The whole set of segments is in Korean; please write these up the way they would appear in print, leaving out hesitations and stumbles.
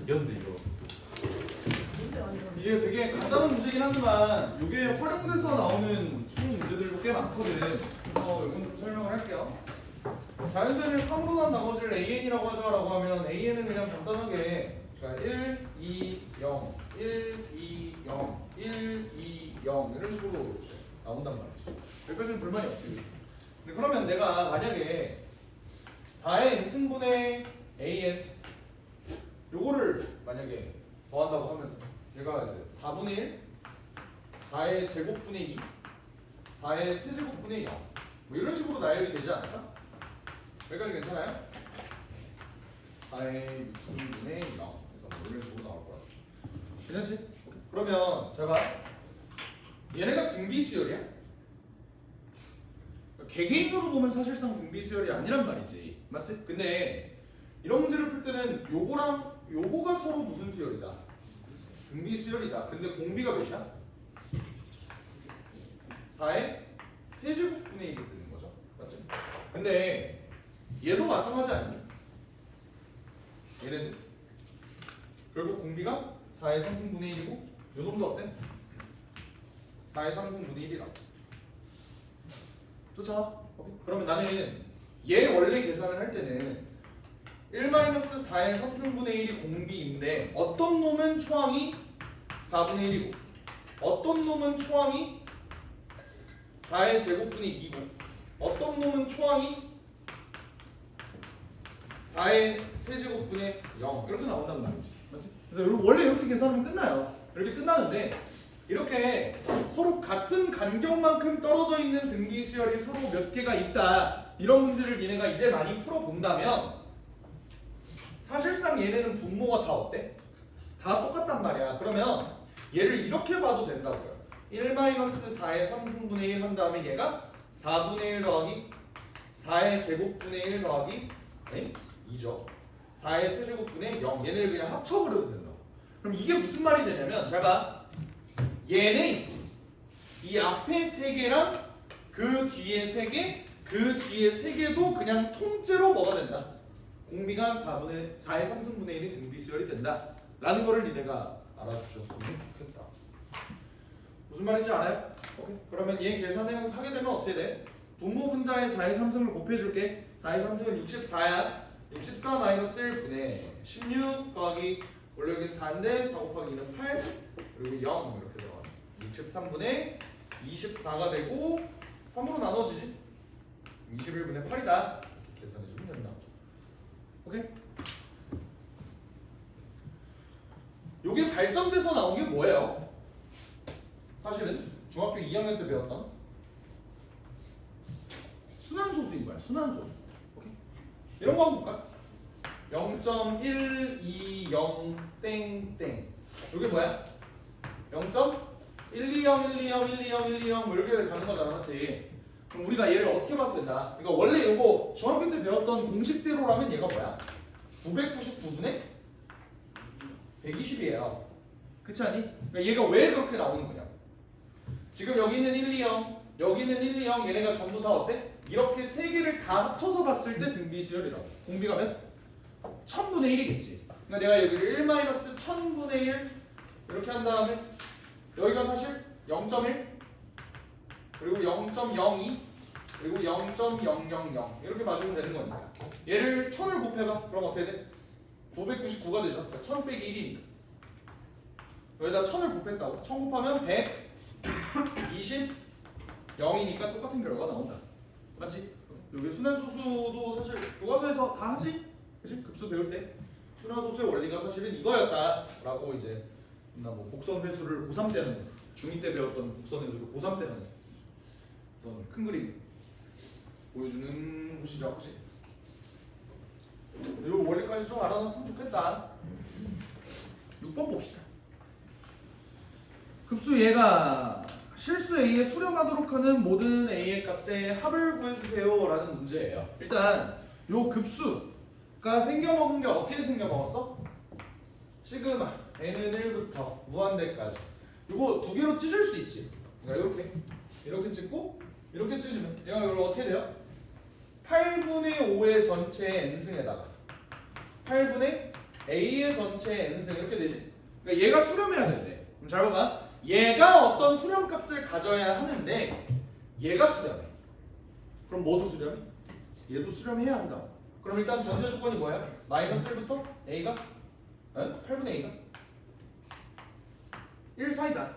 이겼는데 이거. 이게 되게 간단한 문제긴 하지만 이게 활용돼서 나오는 수능 문제들도 꽤 많거든. 그래서 이건 좀 설명을 할게요. 자연수를 3으로 난 나머지를 AN이라고 하자라고 하면 AN은 그냥 간단하게 그러니까 1, 2, 0, 1, 2, 0, 1, 2, 0 이런 식으로 나온단 말이지. 여기까지는 불만이 없지. 근데 그러면 내가 만약에 4의 n승분의 AN 요거를 만약에 더한다고 하면 얘가 이제 4분의 1, 4의 제곱분의 2, 4의 세제곱분의 0 뭐 이런 식으로 나열이 되지 않을까? 여기까지 괜찮아요? 4의 6승분의 0 그래서 뭐 이런 식으로 나올 거야. 괜찮지? 그러면 잘 봐. 얘네가 등비수열이야? 개개인으로 보면 사실상 등비수열이 아니란 말이지. 맞지? 근데 이런 문제를 풀 때는 요거랑 요거가 서로 무슨 수열이다? 등비수열이다. 근데 공비가 몇이야? 4의 세제곱분의 1이 되는 거죠. 맞지? 근데 얘도 마찬가지 아니니? 얘네는 결국 공비가 4의 3승분의 1이고 요 놈도 어때? 4의 3승분의 1이라. 좋잖아? 오케이? 그러면 나는 얘 원래 계산을 할 때는 1-4의 3승분의 1이 공비인데 어떤 놈은 초항이 4분의 1이고 어떤 놈은 초항이 4의 제곱분의 2고 어떤 놈은 초항이 4의 세제곱분의 0 이렇게 나온다는 말이지. 맞지? 그래서 원래 이렇게 계산하면 끝나요. 이렇게 끝나는데 이렇게 서로 같은 간격만큼 떨어져 있는 등비수열이 서로 몇 개가 있다. 이런 문제를 니네가 이제 많이 풀어본다면 사실상 얘네는 분모가 다 어때? 다 똑같단 말이야. 그러면 얘를 이렇게 봐도 된다고요. 1-4의 3승분의 1 한 다음에 얘가 4분의 1 더하기 4의 제곱분의 1 더하기 2죠. 4의 세제곱분의 0 얘네를 그냥 합쳐버려도 된다고. 그럼 이게 무슨 말이 되냐면 잘 봐. 얘네 있지. 이 앞에 3개랑 그 뒤에 3개, 그 뒤에 3개도 그냥 통째로 뭐가 된다. 공비가 4의 3승분의 1이 등비수열이 된다. 라는 거를 니네가 알아주셨으면 좋겠다. 무슨 말인지 알아요? 오케이. 그러면 얘 계산을 하게 되면 어떻게 돼? 분모 분자의 4의 3승을 곱해줄게. 4의 3승은 64야. 64 마이너스 1분의 16 더하기 원래 여기 4인데 4 곱하기 2는 8 그리고 0 이렇게 들어가. 63분의 24가 되고 3으로 나눠지지. 21분의 8이다. 계산해주면 된다. 오케이? 요게 발전돼서 나온 게 뭐예요? 사실은 중학교 2학년 때 배웠던 순환소수인 거야. 순환소수. 오케이? 이런 거 한번 볼까? 0.120 땡땡. 요게 뭐야? 0.120 120 120 120 뭐 이렇게 가는 거잖아. 맞지? 그럼 우리가 얘를 어떻게 봐도 된다. 그러니까 원래 요거 중학교 때 배웠던 공식대로라면 얘가 뭐야? 999분의 120이에요. 그렇지 않니? 그러니까 얘가 왜 그렇게 나오는 거냐? 지금 여기 있는 120, 여기 있는 120 얘네가 전부 다 어때? 이렇게 세 개를 다 합쳐서 봤을 때 등비수열이라고. 공비가 몇? 1000분의 1이겠지. 그러니까 내가 여기를 1-1000분의 1 이렇게 한 다음에 여기가 사실 0.1 그리고 0.02 그리고 0.000 이렇게 맞으면 되는 거니까 얘를 1000을 곱해봐. 그럼 어떻게 돼? 999가 되죠. 그러니까 1000 빼기 1이니까 여기다 1000을 곱했다고. 1000 곱하면 120 0이니까 똑같은 결과가 나온다. 맞지? 여기 순환소수도 사실 교과서에서 다 하지? 그치? 급수 배울 때 순환소수의 원리가 사실은 이거였다 라고 이제 나 뭐 곡선회수를 고3 때는 중2 때 배웠던 곡선회수를 고3 때는 어떤 큰 그림 보여주는 곳이죠. 혹시 이 원리까지 좀 알아놨으면 좋겠다. 6번 봅시다. 급수 얘가 실수 A에 수렴하도록 하는 모든 A의 값의 합을 구해주세요 라는 문제예요. 일단 요 급수가 생겨먹은 게 어떻게 생겨먹었어? 시그마 n은 1부터 무한대까지 이거 두 개로 찢을 수 있지. 그러니까 이렇게 찢고 이렇게 찢으면 얘가 이걸 어떻게 돼요? 8분의 5의 전체 n승에다가 8분의 A의 전체 n승 이렇게 되지. 그러니까 얘가 수렴해야 되는데. 그럼 잘 봐봐. 얘가 어떤 수렴값을 가져야 하는데 얘가 수렴해. 그럼 뭐도 수렴해? 얘도 수렴해야 한다. 그럼 일단 전제 조건이 뭐야? 마이너스 1부터 A가 8분의 A가 1 사이다.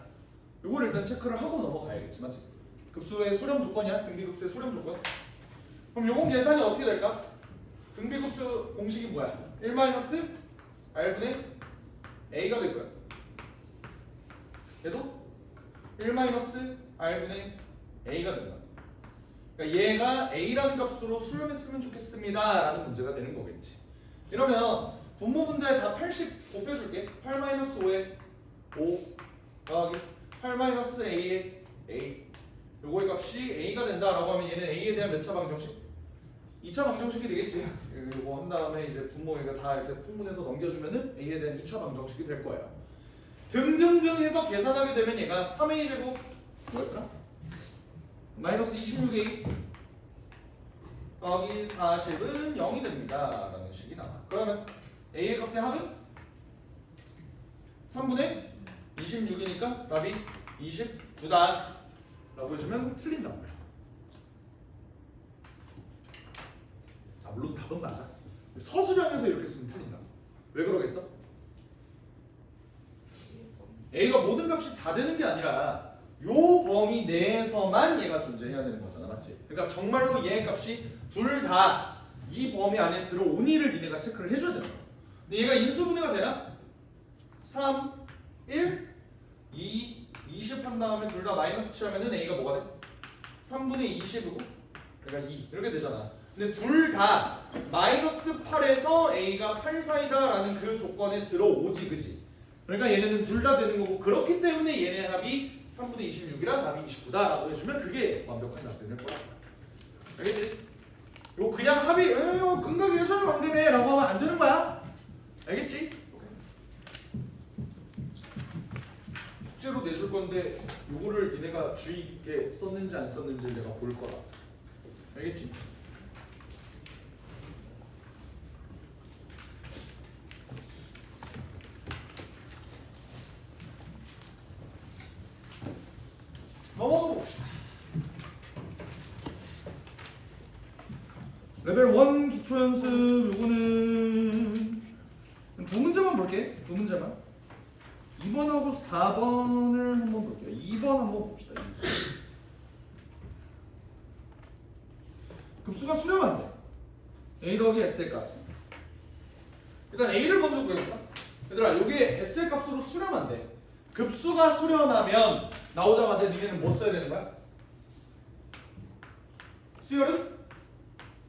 요걸 일단 체크를 하고 넘어가야겠지, 맞지? 급수의 수렴 조건이야. 등비급수의 수렴 조건. 그럼 요건 계산이 어떻게 될까? 등비급수 공식이 뭐야? 1 마이너스 R분의 A가 될 거야. 얘도 1 마이너스 R분의 A가 된다. 그러니까 얘가 A라는 값으로 수렴했으면 좋겠습니다 라는 문제가 되는 거겠지. 이러면 분모 분자에 다 80 곱해줄게. 8 마이너스 5에 5 더하기 8 마이너스 A에 A. 요거의 값이 A가 된다라고 하면 얘는 A에 대한 몇 차 방정식? 2차 방정식이 되겠지. 이거 한 다음에 이제 분모가 다 이렇게 통분해서 넘겨주면은 A에 대한 2차 방정식이 될 거야. 등등등 해서 계산하게 되면 얘가 3A 제곱 뭐였더라? 마이너스 26A 더하기 40은 0이 됩니다 라는 식이 나와. 그러면 A의 값의 합은 3분의 26이니까 답이 29다 라고 해주면 틀린단 말이야. 물론 답은 맞아. 서술형에서 이렇게 쓰면 틀린다. 왜 그러겠어? A가 모든 값이 다 되는 게 아니라 요 범위 내에서만 얘가 존재해야 되는 거잖아, 맞지? 그러니까 정말로 얘 값이 둘 다 이 범위 안에 들어오니를 니네가 체크를 해줘야 되는 거야. 근데 얘가 인수분해가 되나? 3, 1, 2, 20 한 다음에 둘 다 마이너스 취하면은 A가 뭐가 돼? 3분의 20이고 그러니까 2 이렇게 되잖아. 근데 둘 다 마이너스 8에서 A가 8 사이다 라는 그 조건에 들어오지, 그지? 그러니까 얘네는 둘 다 되는 거고 그렇기 때문에 얘네 합이 3분의 26이라 답이 29다 라고 해주면 그게 완벽한 답변일 거야. 알겠지? 요 그냥 합이 근각 예선이 안 되네 라고 하면 안 되는 거야. 알겠지? 숙제로 내줄 건데 요거를 니네가 주의 깊게 썼는지 안 썼는지 내가 볼 거다. 알겠지? 넘어가 봅시다. 레벨 1 기초 연습 요거는 두 문제만 볼게. 두 문제만. 2번하고 4번을 한번 볼게요. 2번 한번 봅시다. 급수가 수렴한데 A 더하기 S의 값. 일단 A를 먼저 구해볼까? 얘들아 요게 S의 값으로 수렴한데 급수가 수렴하면 나오자마자 니네는 뭐 써야 되는 거야? 수열은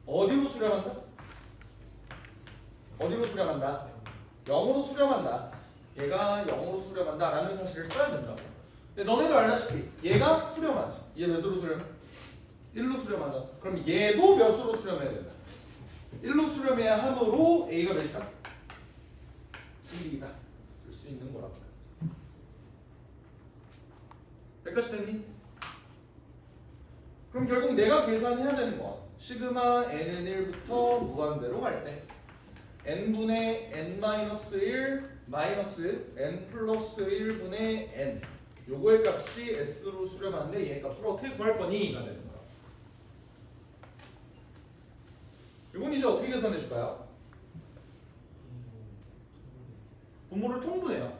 어디로 수렴한다? 어디로 수렴한다? 0으로 수렴한다. 얘가 0으로 수렴한다 라는 사실을 써야 된다고. 근데 너네도 알다시피 얘가 수렴하지. 얘 몇으로 수렴해? 1로 수렴하자. 그럼 얘도 몇으로 수렴해야 된다? 1로 수렴해야 하므로 A가 몇이다? 1이다. 쓸 수 있는 거라고. 여기까지 됐니? 그럼 결국 내가 계산해야 되는 거 시그마 n은 1부터 무한대로 갈 때 n분의 n-1 마이너스 n 플러스 1분의 n 요거의 값이 s로 수렴하는데 얘 값을 어떻게 구할 거니? 가 되는 거야. 이건 이제 어떻게 계산해 줄까요? 분모를 통분해요.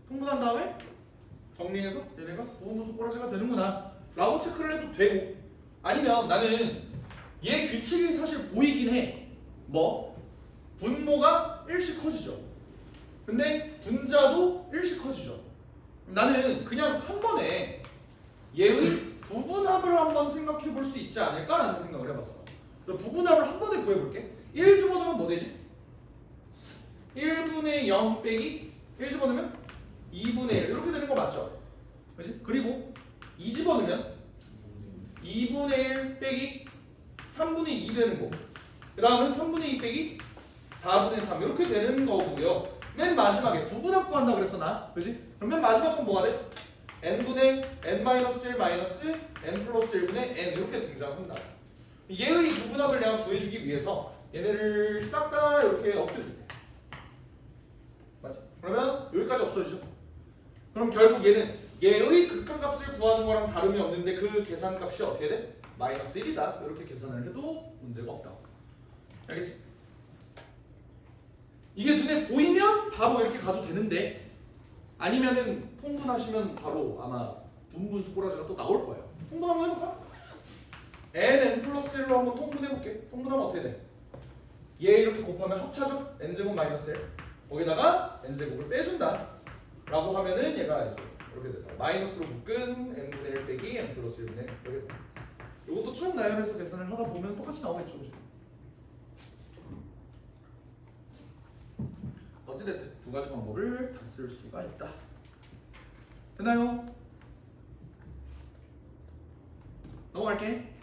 통분한 다음에 정리해서 얘네가 부분수 꼬라지가 되는구나 라고 체크를 해도 되고, 아니면 나는 얘 규칙이 사실 보이긴 해. 뭐? 분모가 1씩 커지죠. 근데 분자도 1씩 커지죠. 나는 그냥 한 번에 얘의 부분합을 한번 생각해 볼 수 있지 않을까라는 생각을 해봤어. 그래서 부분합을 한 번에 구해볼게. 1 집어넣으면 뭐 되지? 1분의 0 빼기 1 집어넣으면 2분의 1 이렇게 되는 거 맞죠? 그렇지? 그리고 2 집어넣으면 2분의 1 빼기 3분의 2 되는 거고, 그 다음은 3분의 2 빼기 4분의 3 이렇게 되는 거고요. 맨 마지막에 부분합 구한다 그랬어 나, 그렇지? 그럼 맨 마지막 건 뭐가 돼? n분의 n-1 마이너스 n 플러스 1분의 n 이렇게 등장한다. 얘의 부분합을 내가 구해주기 위해서 얘네를 싹 다 이렇게 없애줄게. 맞지? 그러면 여기까지 없어지죠. 그럼 결국 얘는 얘의 극한값을 구하는 거랑 다름이 없는데 그 계산값이 어떻게 돼? 마이너스 1이다. 이렇게 계산을 해도 문제가 없다. 알겠지? 이게 눈에 보이면 바로 이렇게 가도 되는데 아니면은 통분하시면 바로 아마 분분수 꼬라지가 또 나올 거예요. 통분 한번 해볼까? nn 플러스 1로 한번 통분해볼게. 통분하면 어떻게 돼? 얘 이렇게 곱하면 합차죠? n제곱 마이너스 1 거기다가 n제곱을 빼준다 라고 하면은 얘가 이제 이렇게 된다. 마이너스로 묶은 n분의 1 빼기 n 플러스 1분의 1 이렇게 된다. 이것도 쭉 나열해서 계산을 하다 보면 똑같이 나오겠죠. 어찌됐든 두 가지 방법을 다 쓸 수가 있다. 됐나요? 넘어갈게.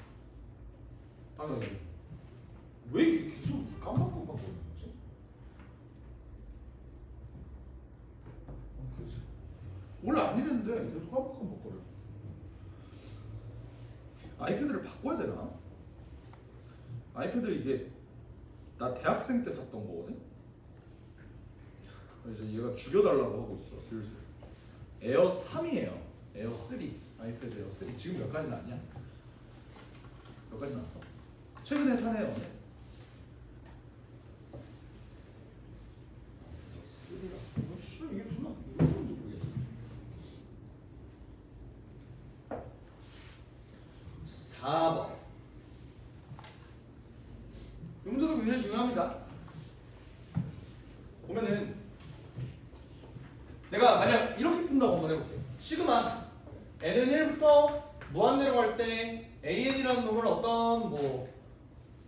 왜 이렇게 계속 깜빡깜빡 거리는 거지? 원래 안 이랬는데 계속 깜빡깜빡 거려. 아이패드를 바꿔야 되나? 아이패드 이게 나 대학생 때 샀던 거거든? 이제 얘가 줄여달라고 하고 있어 슬슬. 에어 3이에요. 에어 3. 아이패드 에어 3. 지금 몇 가지 나왔냐? 몇 가지 나왔어? 최근에 사네요. 이게 존나 이거 뭔지 모르겠어. 4번. 이 문제도 굉장히 중요합니다. 보면은 내가 만약 이렇게 푼다고 한번 해볼게. 시그마 n은 1부터 무한대로 갈 때 an이라는 놈을 어떤 뭐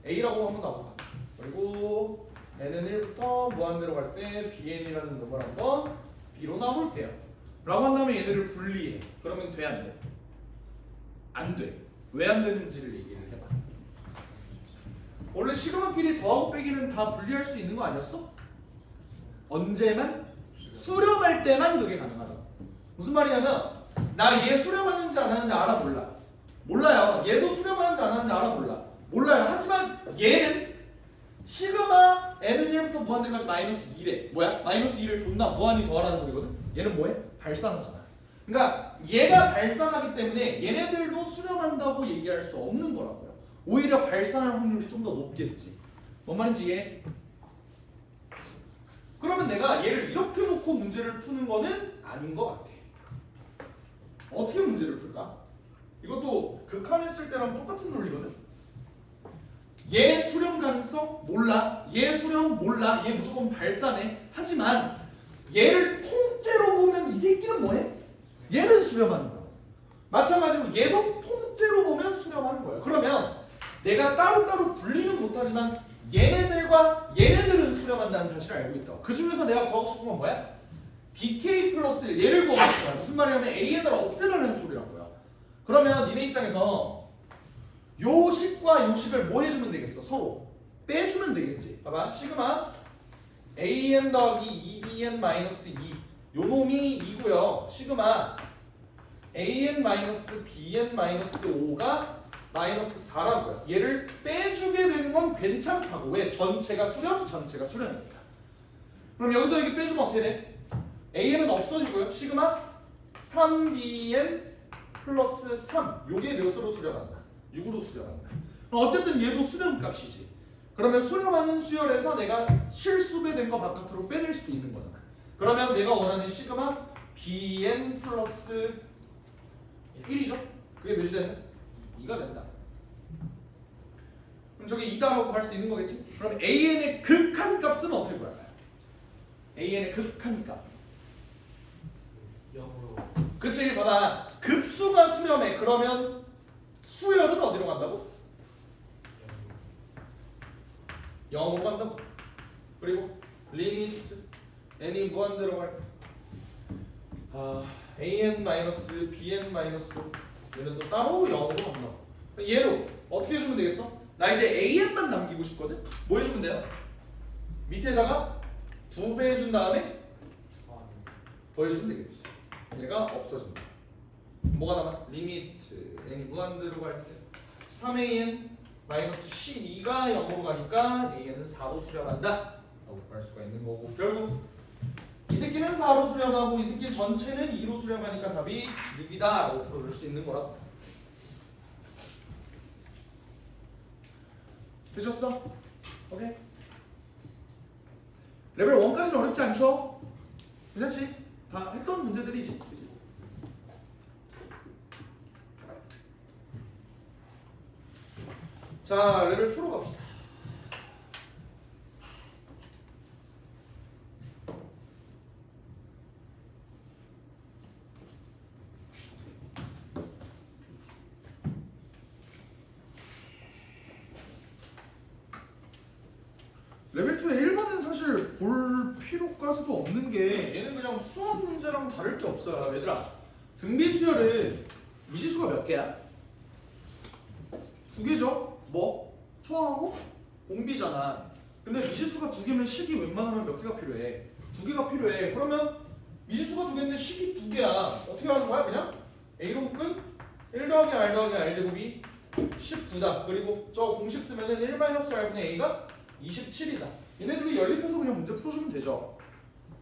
a라고 한번 놔볼까. 그리고 n은 1부터 무한대로 갈 때 bn이라는 놈을 한번 b로 놔볼게요. 라고 한 다음에 얘네를 분리해. 그러면 돼 안 돼? 안 돼. 왜 안 되는지를 얘기를 해봐. 원래 시그마끼리 더하고 빼기는 다 분리할 수 있는 거 아니었어? 언제만? 수렴할 때만 그게 가능하다. 무슨 말이냐면 나 얘 수렴하는지 안 하는지 알아 몰라? 몰라요. 얘도 수렴하는지 안 하는지 알아 몰라? 몰라요. 하지만 얘는 시그마 n은 1부터 무한대까지 마이너스 2래. 뭐야? 마이너스 2를 존나 무한히 더하라는 소리거든? 얘는 뭐해? 발산하잖아. 그러니까 얘가 발산하기 때문에 얘네들도 수렴한다고 얘기할 수 없는 거라고요. 오히려 발산할 확률이 좀 더 높겠지. 뭔 말인지 이해해? 그러면 내가 얘를 이렇게 놓고 문제를 푸는 거는 아닌 것 같아. 어떻게 문제를 풀까? 이것도 극한했을 때랑 똑같은 논리거든. 얘 수렴 가능성 몰라. 얘 수렴 몰라. 얘 무조건 발산해. 하지만 얘를 통째로 보면 이 새끼는 뭐해? 얘는 수렴하는 거야. 마찬가지로 얘도 통째로 보면 수렴하는 거야. 그러면 내가 따로따로 분리는 못하지만 얘네들과 얘네들은 수렴한다는 사실을 알고 있다. 그 중에서 내가 구하고 싶은 건 뭐야? BK 플러스 1 얘를 구하고 싶은 거야. 무슨 말이냐면 AN을 없애라는 소리라고요. 그러면 니네 입장에서 요 10과 요 10을 뭐 해주면 되겠어? 서로 빼주면 되겠지. 봐봐. 시그마 AN 더하기 2BN 마이너스 2 요 놈이 2고요. 시그마 AN 마이너스 BN 마이너스 5가 마이너스 4라고요. 얘를 빼주게 되는 건 괜찮다고. 왜? 전체가 수렴, 전체가 수렴이니까. 그럼 여기서 이게 빼주면 어떻게 돼? AN은 없어지고요. 시그마 3BN 플러스 3. 요게 몇으로 수렴한다? 6으로 수렴한다. 그럼 어쨌든 얘도 수렴값이지. 그러면 수렴하는 수열에서 내가 실수배된 거 바깥으로 빼낼 수도 있는 거잖아. 그러면 내가 원하는 시그마 BN 플러스 1이죠? 그게 몇이 되는? 2가 된다. 그럼 저게 2다라고 할 수 있는 거겠지? 그럼 AN의 극한값은 어떻게 구할까요? AN의 극한값. 0으로. 그치? 봐봐. 급수가 수렴해. 그러면 수열은 어디로 간다고? 0으로 간다고. 그리고 리미트 n이 무한대로 갈 an 마이너스 bn 마이너스 얘는 또 따로 0으로 간다. 얘로 어떻게 해주면 되겠어? 나 이제 an만 남기고 싶거든? 뭐 해주면 돼요? 밑에다가 2배 해준 다음에 더해주면 되겠지. 얘가 없어진다. 뭐가 남아? 리미트 n이 무한대로 갈 때 3an 마이너스 12가 0으로 가니까 an은 4로 수렴한다 라고 할 수가 있는 거고, 결국 4로 수렴하고 이 새끼 전체는 2로 수렴하니까 답이 6이다 라고 풀어줄 수 있는 거라. 되셨어? 오케이. 레벨 1까지는 어렵지 않죠? 괜찮지? 다 했던 문제들이지. 자, 레벨 2로 갑시다. 레벨 2의 1번은 사실 볼 필요까지도 없는 게 얘는 그냥 수학 문제랑 다를 게 없어요. 얘들아, 등비수열은 미지수가 몇 개야? 2개죠? 뭐? 초항하고 공비잖아. 근데 미지수가 2개면 식이 웬만하면 몇 개가 필요해? 2개가 필요해. 그러면 미지수가 2개인데 식이 2개야. 어떻게 하는 거야? 그냥 A로 묶은 1 더하기 R 더하기 R 제곱이 19다. 그리고 저 공식 쓰면은 1-R분의 A가 27이다. 얘네들이 연립해서 그냥 문제 풀어주면 되죠.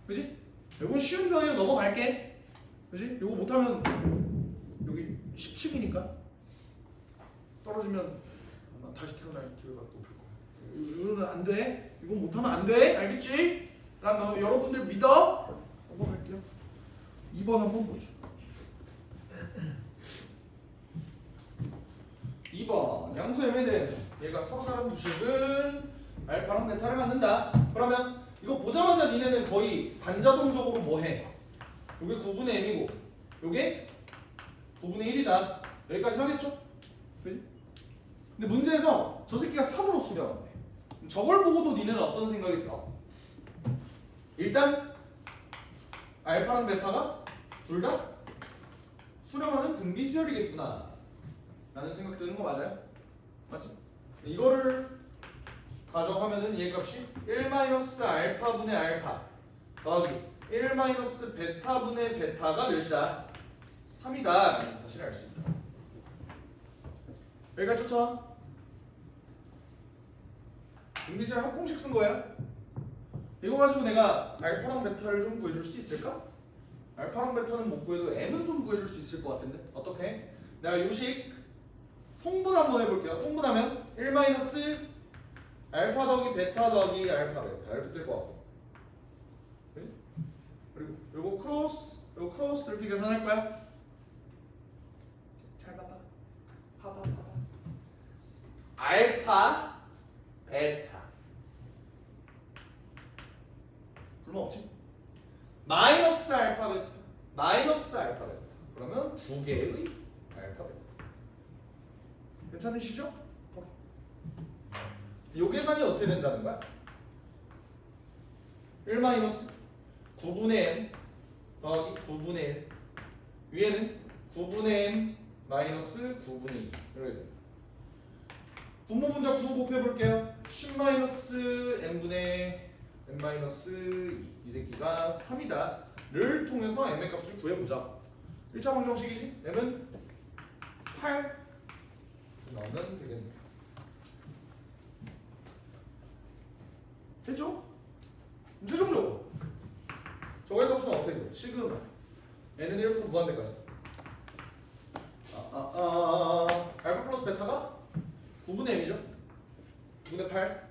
그지? 이건 쉬운 거예요. 넘어갈게. 그지? 이거 못하면 여기 17이니까 떨어지면 아마 다시 태어날 기회가 높을 거야. 이거는 안 돼. 이건 못하면 안 돼. 알겠지? 난 여러분들 믿어. 넘어갈게요. 2번 한번 보죠. 2번 양수엠에 대해서 얘가 서로 다른 부식은 알파랑 베타를 갖는다. 그러면 이거 보자마자 니네는 거의 반자동적으로 뭐해? 요게 9분의 m이고 요게 9분의 1이다. 여기까지 하겠죠? 그치? 근데 문제에서 저 새끼가 3으로 수렴한대. 저걸 보고도 니네는 어떤 생각이 들어? 일단 알파랑 베타가 둘 다 수렴하는 등비수열이겠구나 라는 생각 드는 거 맞아요? 맞지? 이거를 가정하면은 얘 값이 1-알파분의 알파 더하기 1-베타분의 베타가 몇이다? 3이다 라는 사실을 알 수 있다. 여기까지 쫓아와. 등비수열 합공식 쓴 거예요. 이거 가지고 내가 알파랑 베타를 좀 구해줄 수 있을까? 알파랑 베타는 못 구해도 m은 좀 구해줄 수 있을 것 같은데 어떻게? 내가 요식 통분 한번 해볼게요. 통분하면 1-알파 더하기 베타 더하기 알파 베타 이렇게 될 것 같고, 그리고 요거 크로스 이렇게 계산할 거야. 잘 봐봐. 봐봐. 알파 베타 불만 없지? 마이너스 알파 베타 그러면 두 개의 알파 베타. 괜찮으시죠? 요 계산이 어떻게 된다는 거야? 1-9분의 m 더하기 9분의 1 위에는 9분의 m 마이너스 9분의 2 이렇게 돼. 분모 분자 9 곱해볼게요. 10-m분의 m-2 이 새끼가 3이다 를 통해서 m의 값을 구해보자. 1차 방정식이지? m은 8 넣으면 되겠네. 됐죠? 최종적으로 저거의 값은 어떻게 돼? 시그마 n은 1부터 무한대까지 알파 플러스 베타가 9분의 m이죠? 9분의 8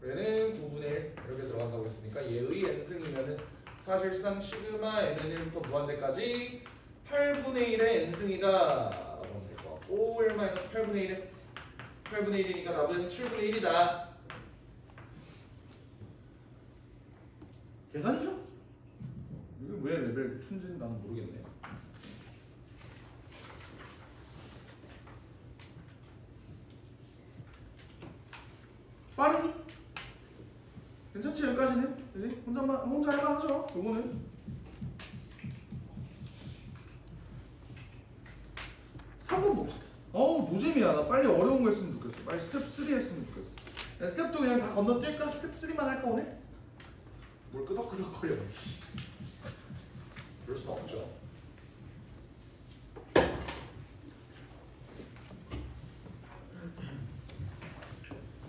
얘는 9분의 1 이렇게 들어간다고 했으니까 얘의 n승이면은 사실상 시그마 n은 1부터 무한대까지 8분의 1의 n승이다 라고 하면 될 것 같고 1-8분의 1이니까 답은 7분의 1이다. 계산이죠? 이게 왜 레벨 2인지는 나는 모르겠네. 빠르니? 괜찮지 여기까지는? 그지? 혼자 할만하죠? 요거는 3번 봅시다. 노잼이야. 나 빨리 어려운 거 했으면 좋겠어. 빨리 스텝 3 했으면 좋겠어. 스텝도 그냥 다 건너뛸까? 스텝 3만 할까 오늘? 뭘 끄덕끄덕거려. 그럴 수 없죠.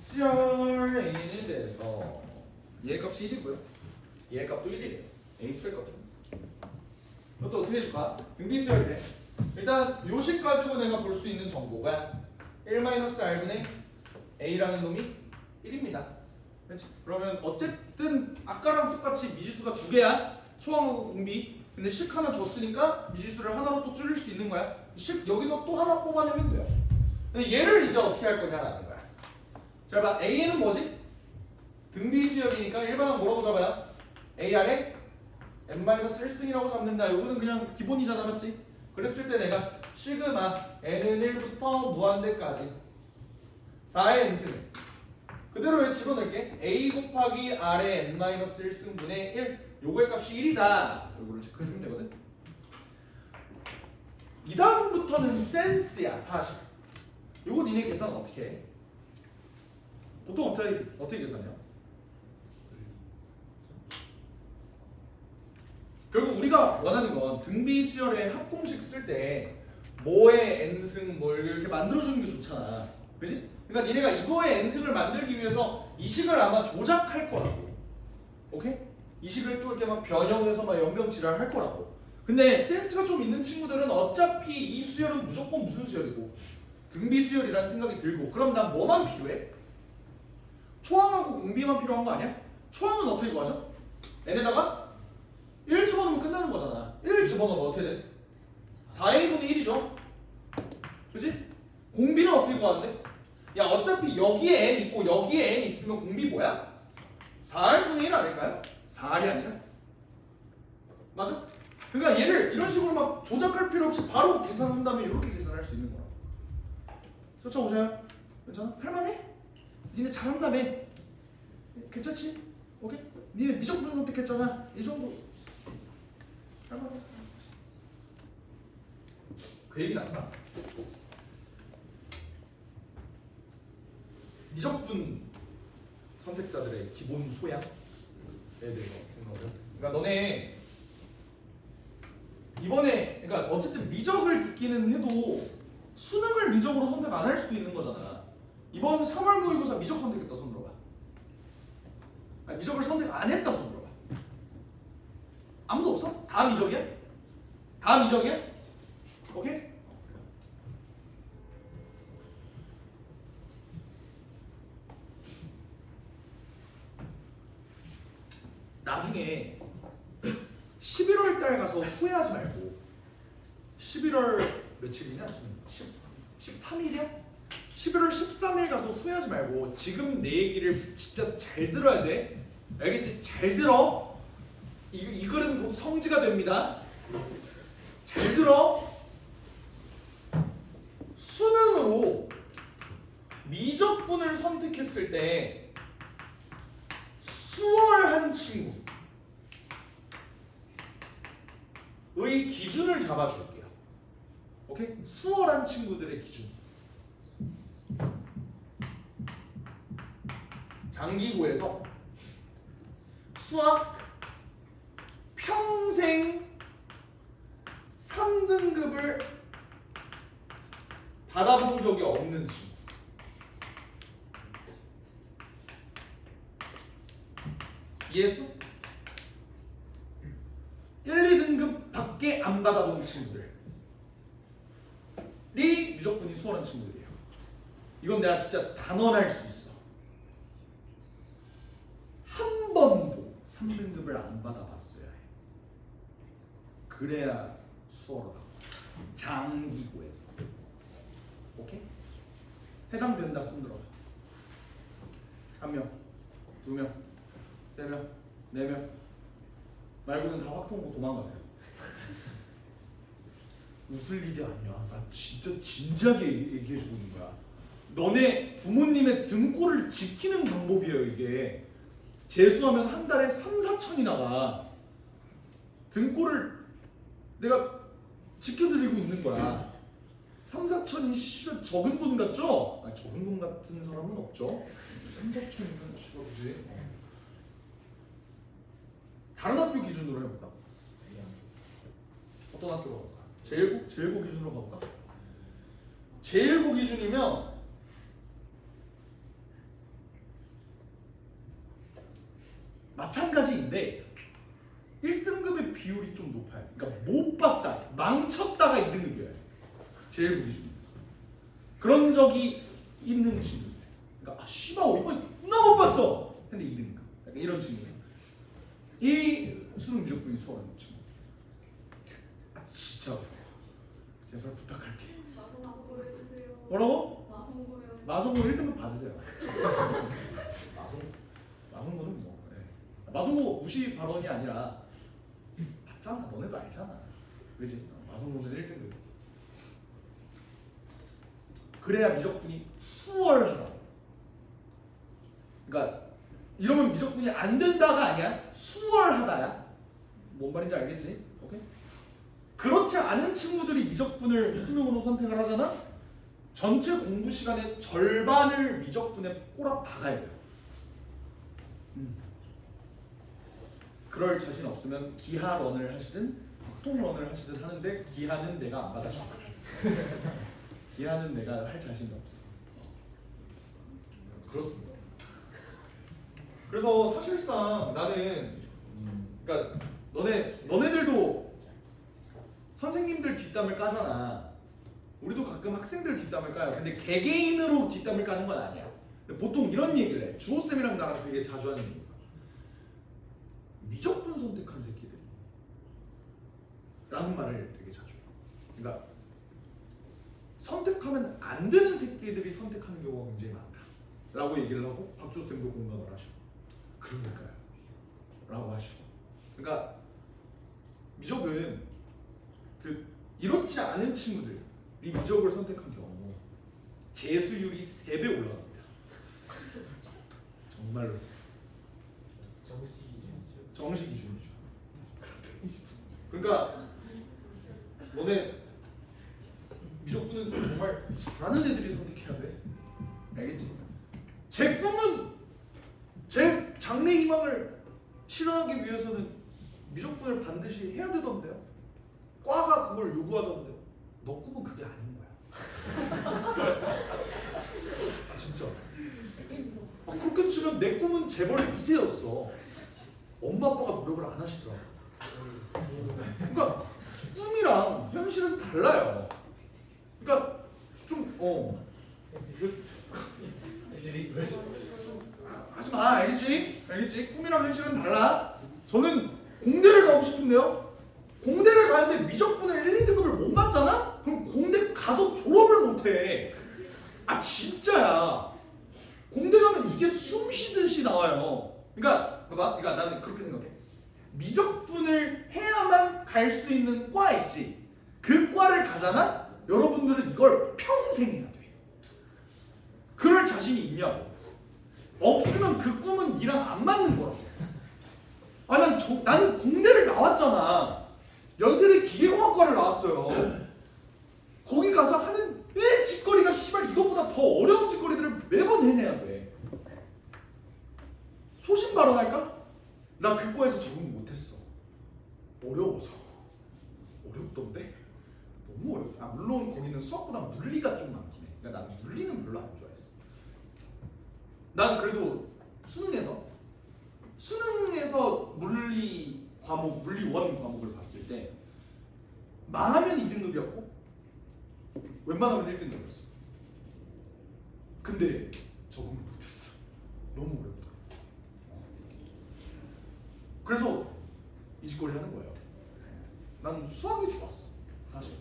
CRA에 대해서 얘 값이 1이고요. 얘 값도 1이래요. A수의 값은 이것도 어떻게 해줄까? 등비수열이래. 일단 요식 가지고 내가 볼 수 있는 정보가 1-R분의 A라는 놈이 1입니다. 그렇지? 그러면 어쨌든 아까랑 똑같이 미지수가 두 개야. 초항하고 공비. 근데 식 하나 줬으니까 미지수를 하나로 또 줄일 수 있는 거야. 식 여기서 또 하나 뽑아내면 돼요. 근데 얘를 이제 어떻게 할 거냐라는 거야. 자, 봐. A는 뭐지? 등비수열이니까 일반항 뭐라고 잡아요? A 아래 n-1승이라고 잡는다. 요거는 그냥 기본이잖아, 맞지? 그랬을 때 내가 시그마 n은 1부터 무한대까지 4의 n승을 그대로 왜 집어넣을게? a 곱하기 r의 n-1승분의 1 요거의 값이 1이다. 요거를 체크해주면 되거든. 이 다음부터는 센스야, 사실. 요거 니네 계산 어떻게 해? 보통 어떻게 계산해요? 결국 우리가 원하는 건 등비수열의 합공식 쓸 때 뭐의 n승 뭘 이렇게 만들어주는 게 좋잖아. 그지? 그러니까 니네가 이거의 n승을 만들기 위해서 이 식을 아마 조작할 거라고. 오케이? 이 식을 또 이렇게 막 변형해서 막 연병지랄 할 거라고. 근데 센스가 좀 있는 친구들은 어차피 이 수열은 무조건 무슨 수열이고 등비수열이라는 생각이 들고 그럼 난 뭐만 필요해? 초항하고 공비만 필요한 거 아니야? 초항은 어떻게 구하죠? n에다가 1 집어넣으면 끝나는 거잖아. 1 집어넣으면 어떻게 돼? 4a분의 1이죠? 그치? 공비는 어떻게 구하는데? 야 어차피 여기에 n 있고 여기에 n 있으면 공비 뭐야? 4r분의 1 아닐까요? 4r이 아니라? 맞아? 그러니까 얘를 이런 식으로 막 조작할 필요 없이 바로 계산한 다음에 이렇게 계산할 수 있는 거야. 쫓아오세요. 괜찮아? 할만해? 니네 잘한다며. 괜찮지? 오케이? 니네 미적분 선택했잖아. 이 정도 할만해. 그 얘기는 안 나. 미적분 선택자들의 기본 소양에 대해서 생각을. 그러니까 너네 이번에 그러니까 어쨌든 미적을 듣기는 해도 수능을 미적으로 선택 안 할 수도 있는 거잖아. 이번 3월 모의고사 미적 선택했다 손 들어봐. 아니, 미적을 선택 안 했다 손 들어봐. 아무도 없어? 다 미적이야? 다 미적이야? 오케이? 나중에 11월 달 가서 후회하지 말고 11월 며칠이냐? 13일이야? 11월 13일 가서 후회하지 말고 지금 내 얘기를 진짜 잘 들어야 돼. 알겠지? 잘 들어. 이 글은 곧 성지가 됩니다. 잘 들어. 수능으로 미적분을 선택했을 때 수월한 친구의 기준을 잡아줄게요. 오케이? 수월한 친구들의 기준. 장기고에서 수학 평생 3등급을 받아본 적이 없는 친구. 이해했어? 1, 2등급 밖에 안 받아본 친구들이 미적분이 수월한 친구들이에요. 이건 내가 진짜 단언할 수 있어. 한 번도 3등급을 안 받아봤어야 해. 그래야 수월하다고. 장기고에서. 오케이? 해당된다 손 들어봐. 1명, 2명, 3명, 4명 말고는 다 확통고 도망가세요. 웃을 일이 아니야. 나 진짜 진지하게 얘기해주고 있는 거야. 너네 부모님의 등골을 지키는 방법이에요 이게. 재수하면 한 달에 3-4천이 나가. 등골을 내가 지켜드리고 있는 거야. 3-4천이 씨발 적은 돈 같죠? 아니 적은 돈 같은 사람은 없죠. 3-4천이면 씨발 그지? 다른 학교 기준으로 해볼까? 어떤 학교로 가볼까? 제일고 기준으로 가볼까? 제일고 기준이면 마찬가지인데 1등 비율이 좀 높아요. 그러니까 못 봤다, 망쳤다가 2등급이에요. 제일 보기 중요해요. 그런 적이 있는 친구. 그러니까 씨발 이번 나 못 봤어. 근데 2등급. 약간 이런 친구예요. 이 수능 미적분이 수월한 친구. 진짜 제발 부탁할게. 마성고 해주세요. 뭐라고? 마성고요. 마성고 1등급 받으세요. 마성고는 뭐 마성고 무시 발언이 아니라 봤잖아. 너네도 알잖아. 그지? 마성고는 1등급. 그래야 미적분이 수월하다. 그러니까 이러면 미적분이 안 된다가 아니야. 수월하다야. 뭔 말인지 알겠지? 오케이? 그렇지 않은 친구들이 미적분을 수능으로 선택을 하잖아? 전체 공부 시간의 절반을 미적분에 꼬라 박아야 돼요. 그럴 자신 없으면 기하런을 하시든 확통런을 하시든 하는데 기하는 내가 안 받아줄 거야. 기하는 내가 할 자신이 없어. 그렇습니다. 그래서 사실상 나는 그러니까 너네들도 선생님들 뒷담을 까잖아. 우리도 가끔 학생들 뒷담을 까요. 근데 개개인으로 뒷담을 까는 건 아니야. 보통 이런 얘기를 해. 주호쌤이랑 나랑 되게 자주 하는 얘기야. 미적분 선택한 새끼들 라는 말을 되게 자주 해요. 그러니까 선택하면 안 되는 새끼들이 선택하는 경우가 굉장히 많다 라고 얘기를 하고 박주호쌤도 공감을 하시고 그러니까요 라고 하시고 그러니까 미적은 이렇지 않은 친구들이 미적을 선택한 경우 재수율이 3배 올라갑니다. 정말로 정시 기준이죠. 그러니까 너네 미적분은 정말 잘하는 애들이 선택해야 돼. 알겠지? 제 꿈은 제 장래 희망을 실현하기 위해서는 미적분을 반드시 해야 되던데요. 과가 그걸 요구하던데요. 너 꿈은 그게 아닌 거야. 아 진짜. 그렇게 치면 내 꿈은 재벌 2세였어. 엄마 아빠가 노력을 안 하시더라고. 그러니까 꿈이랑 현실은 달라요. 그러니까 좀 하지 마. 알겠지? 알겠지? 꿈이랑 현실은 달라. 저는 공대를 가고 싶은데요. 공대를 가는데 미적분을 1, 2등급을 못 맞잖아? 그럼 공대 가서 졸업을 못 해. 아 진짜야. 공대 가면 이게 숨 쉬듯이 나와요. 그러니까 봐봐. 그러니까 나는 그렇게 생각해. 미적분을 해야만 갈 수 있는 과 있지. 그 과를 가잖아? 여러분들은 이걸 평생 해야 돼. 그럴 자신이 있냐고. 없으면 그 꿈은 니랑 안 맞는 거라고. 나는 공대를 나왔잖아. 연세대 기계공학과를 나왔어요. 거기 가서 하는 왜 짓거리가 씨발 이것보다 더 어려운 짓거리들을 매번 해내야 돼. 소신 발언할까? 나 그 과에서 적응 못했어. 어려워서. 어렵던데? 너무 어렵다. 물론 거기는 수학보다 물리가 좀 많긴 해. 그러니까 난 물리는 별로 안 좋아했어. 난 그래도 수능에서 물리 과목, 물리 1 과목을 봤을 때 망하면 2등급이었고 웬만하면 1등급이었어. 근데 적응을 못했어. 너무 어렵다. 그래서 이 짓거리 하는 거예요. 난 수학이 좋았어. 사실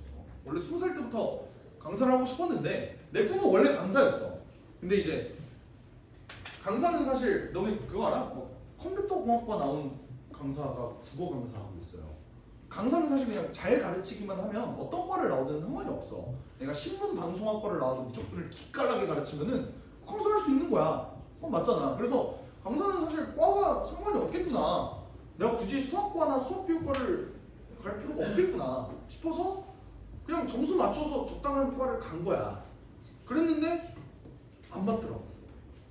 원래 20살 때부터 강사를 하고 싶었는데 내 꿈은 원래 강사였어. 근데 이제 강사는 사실 너네 그거 알아? 뭐 컴퓨터 공학과 나온 강사가 국어 강사하고 있어요. 강사는 사실 그냥 잘 가르치기만 하면 어떤 과를 나오든 상관이 없어. 내가 신문 방송학과를 나와서 미적분을 기깔나게 가르치면은 강사할 수 있는 거야. 맞잖아. 그래서 강사는 사실 과가 상관이 없겠구나. 내가 굳이 수학과나 수학비율과를 갈 필요가 없겠구나 싶어서 그냥 점수 맞춰서 적당한 과를 간 거야. 그랬는데 안 맞더라고.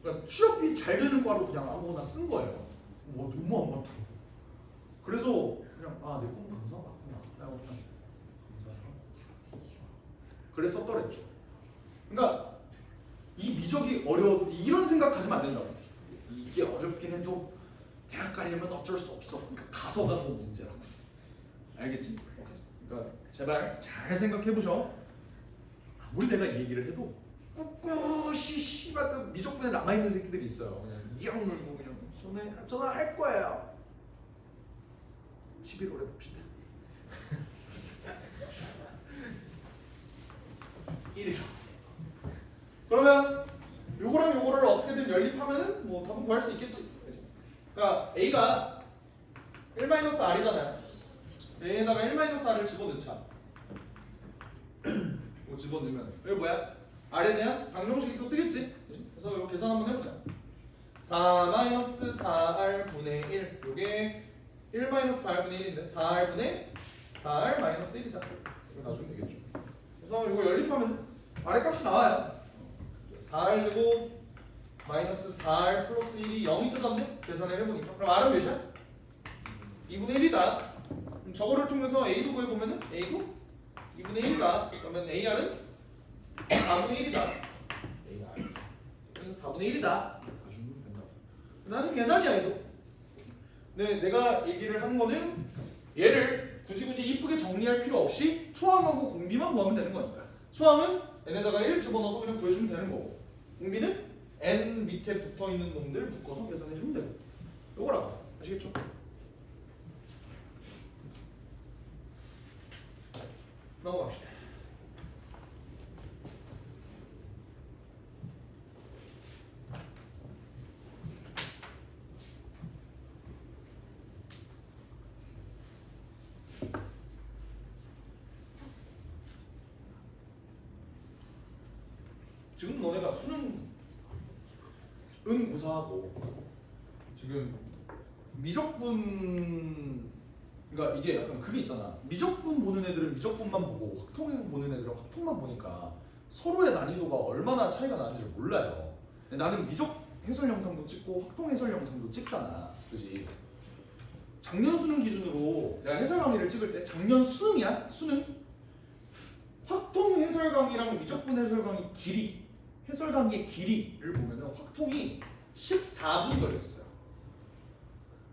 그러니까 취업이 잘 되는 과로 그냥 아무거나 쓴 거예요. 너무 안 맞더라고. 그래서 그냥 내 꿈은 강사 맞구나. 그냥 강사하고 그래서 썼더랬죠. 그러니까 이 미적이 어려워 이런 생각하시면 안 된다고. 이게 어렵긴 해도 대학 가려면 어쩔 수 없어. 그러니까 가서가 더 문제라고. 알겠지? 그러니까 제발 잘 생각해보셔. 아무리 내가 이 얘기를 해도 꿋꿋이 씨발 그 미적분에 남아있는 새끼들이 있어요. 그냥 이형 물고 그냥 전화할 거예요. 11월에 봅시다. 1일. 그러면 요거랑 요거를 어떻게든 연립하면은 뭐 답은 구할 수 있겠지. 그러니까 A가 1-R이잖아요. A에다가 1-R을 집어넣자. 이거 집어넣으면 여기 뭐야? R에 대한 방정식이 또 뜨겠지? 그래서 이거 계산 한번 해보자. 4-4R분의 1 요게 1-4R분의 1인데 4R분의 4R-1이다. 이거 놔주면 되겠죠. 그래서 이거 연립하면 R의 값이 나와요. 4R 제곱 마이너스 4R 플러스 1이 0이 뜨던데? 계산을 해보니까. 그럼 R은 몇이야? 2분의 1이다. 그럼 저거를 통해서 A도 구해보면은 A도 2분의 1이다. 그러면 AR은 4분의 1이다. AR은 4분의 1이다. 가주면 된다. 나중에 계산이야 이거. 근데 내가 얘기를 하는 거는 얘를 굳이 이쁘게 정리할 필요 없이 초항하고 공비만 구하면 되는 거니까. 초항은 n에다가 1 집어넣어서 그냥 구해주면 되는 거고, 공비는 n 밑에 붙어있는 놈들 묶어서 계산해주면 되고. 요거라고. 아시겠죠? 넘어갑시다. 지금 너네가 수능 고사하고 지금 미적분, 그러니까 이게 약간 그게 있잖아. 미적분 보는 애들은 미적분만 보고 확통 보는 애들은 확통만 보니까 서로의 난이도가 얼마나 차이가 나는지를 몰라요. 근데 나는 미적 해설 영상도 찍고 확통 해설 영상도 찍잖아, 그지? 작년 수능 기준으로 내가 해설 강의를 찍을 때 작년 수능이야, 수능. 확통 해설 강의랑 미적분 해설 강의 길이, 해설 강의의 길이를 보면은 확통이 14분 걸렸어요.